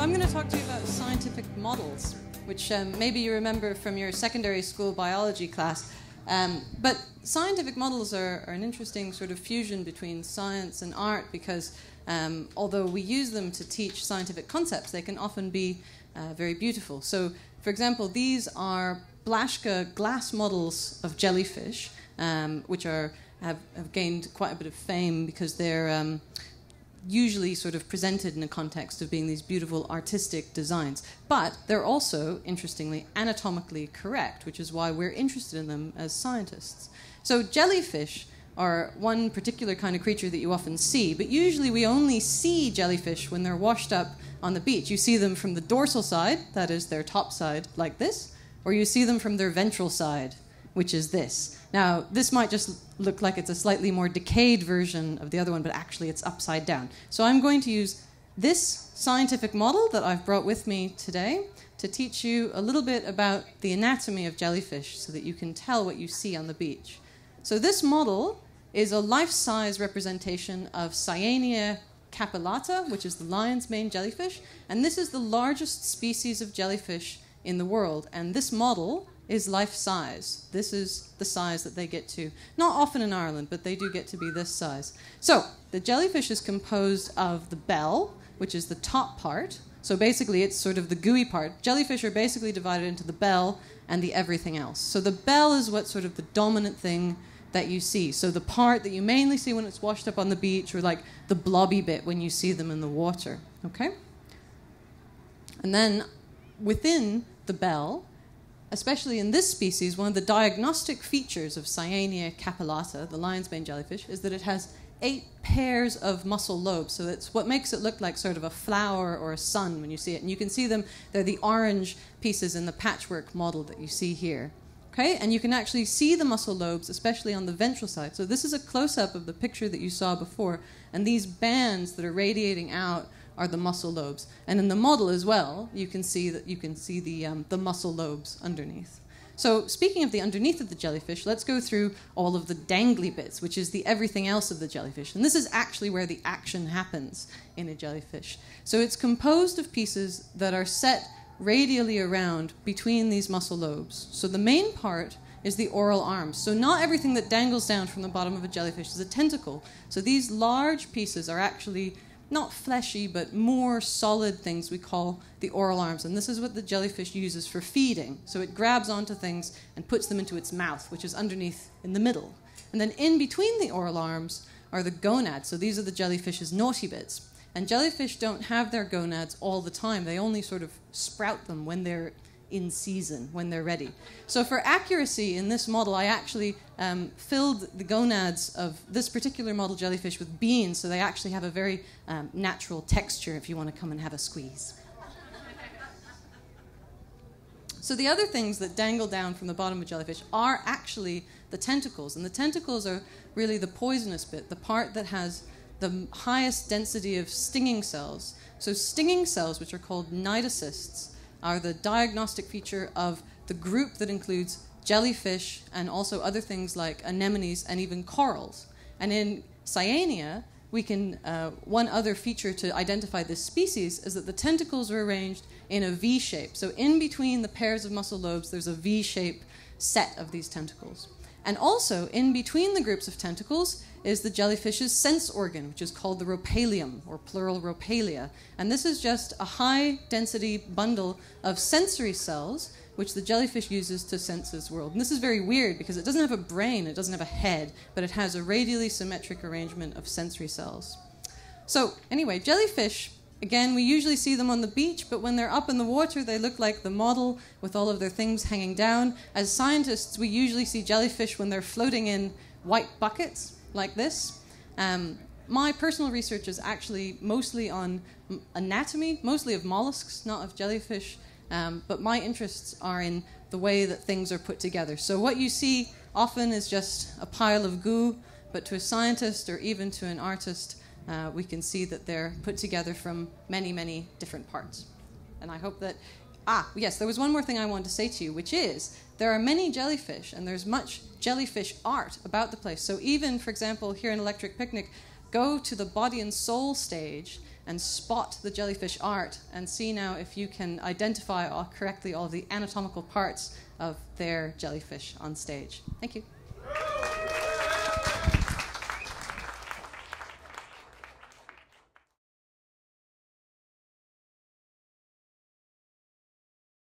I'm going to talk to you about scientific models, which maybe you remember from your secondary school biology class. But scientific models are an interesting sort of fusion between science and art because although we use them to teach scientific concepts, they can often be very beautiful. So, for example, these are Blaschka glass models of jellyfish, which have gained quite a bit of fame because they're usually sort of presented in a context of being these beautiful artistic designs. But they're also, interestingly, anatomically correct, which is why we're interested in them as scientists. So jellyfish are one particular kind of creature that you often see, but usually we only see jellyfish when they're washed up on the beach. You see them from the dorsal side, that is their top side, like this, or you see them from their ventral side, which is this. Now, this might just look like it's a slightly more decayed version of the other one, but actually it's upside down. So I'm going to use this scientific model that I've brought with me today to teach you a little bit about the anatomy of jellyfish so that you can tell what you see on the beach. So this model is a life-size representation of Cyanea capillata, which is the lion's mane jellyfish, and this is the largest species of jellyfish in the world, and this model is life-size. This is the size that they get to. Not often in Ireland, but they do get to be this size. So the jellyfish is composed of the bell, which is the top part. So basically it's sort of the gooey part. Jellyfish are basically divided into the bell and the everything else. So the bell is what's sort of the dominant thing that you see. So the part that you mainly see when it's washed up on the beach, or like the blobby bit when you see them in the water. Okay? And then within the bell, especially in this species, one of the diagnostic features of Cyanea capillata, the lion's mane jellyfish, is that it has 8 pairs of muscle lobes. So that's what makes it look like sort of a flower or a sun when you see it. And you can see them, they're the orange pieces in the patchwork model that you see here. Okay? And you can actually see the muscle lobes, especially on the ventral side. So this is a close-up of the picture that you saw before. And these bands that are radiating out are the muscle lobes. And in the model as well, you can see the muscle lobes underneath. So speaking of the underneath of the jellyfish, let's go through all of the dangly bits, which is the everything else of the jellyfish. And this is actually where the action happens in a jellyfish. So it's composed of pieces that are set radially around between these muscle lobes. So the main part is the oral arms. So not everything that dangles down from the bottom of a jellyfish is a tentacle. So these large pieces are actually not fleshy, but more solid things we call the oral arms. And this is what the jellyfish uses for feeding. So it grabs onto things and puts them into its mouth, which is underneath in the middle. And then in between the oral arms are the gonads. So these are the jellyfish's naughty bits. And jellyfish don't have their gonads all the time. They only sort of sprout them when they're in season, when they're ready. So for accuracy in this model, I actually filled the gonads of this particular model jellyfish with beans, so they actually have a very natural texture if you want to come and have a squeeze. So the other things that dangle down from the bottom of jellyfish are actually the tentacles, and the tentacles are really the poisonous bit, the part that has the highest density of stinging cells. So stinging cells, which are called cnidocysts, are the diagnostic feature of the group that includes jellyfish and also other things like anemones and even corals. And in Cyanea, we can, one other feature to identify this species is that the tentacles are arranged in a V shape. So in between the pairs of muscle lobes, there's a V shape set of these tentacles. And also, in between the groups of tentacles is the jellyfish's sense organ, which is called the ropalium, or plural ropalia. And this is just a high-density bundle of sensory cells, which the jellyfish uses to sense its world. And this is very weird, because it doesn't have a brain, it doesn't have a head, but it has a radially symmetric arrangement of sensory cells. So, anyway, jellyfish, again, we usually see them on the beach, but when they're up in the water, they look like the model with all of their things hanging down. As scientists, we usually see jellyfish when they're floating in white buckets, like this. My personal research is actually mostly on anatomy, mostly of mollusks, not of jellyfish, but my interests are in the way that things are put together. So what you see often is just a pile of goo, but to a scientist or even to an artist, we can see that they're put together from many, many different parts. And I hope that... yes, there was one more thing I wanted to say to you, which is there are many jellyfish, and there's much jellyfish art about the place. So even, for example, here in Electric Picnic, go to the body and soul stage and spot the jellyfish art and see now if you can identify correctly all the anatomical parts of their jellyfish on stage. Thank you.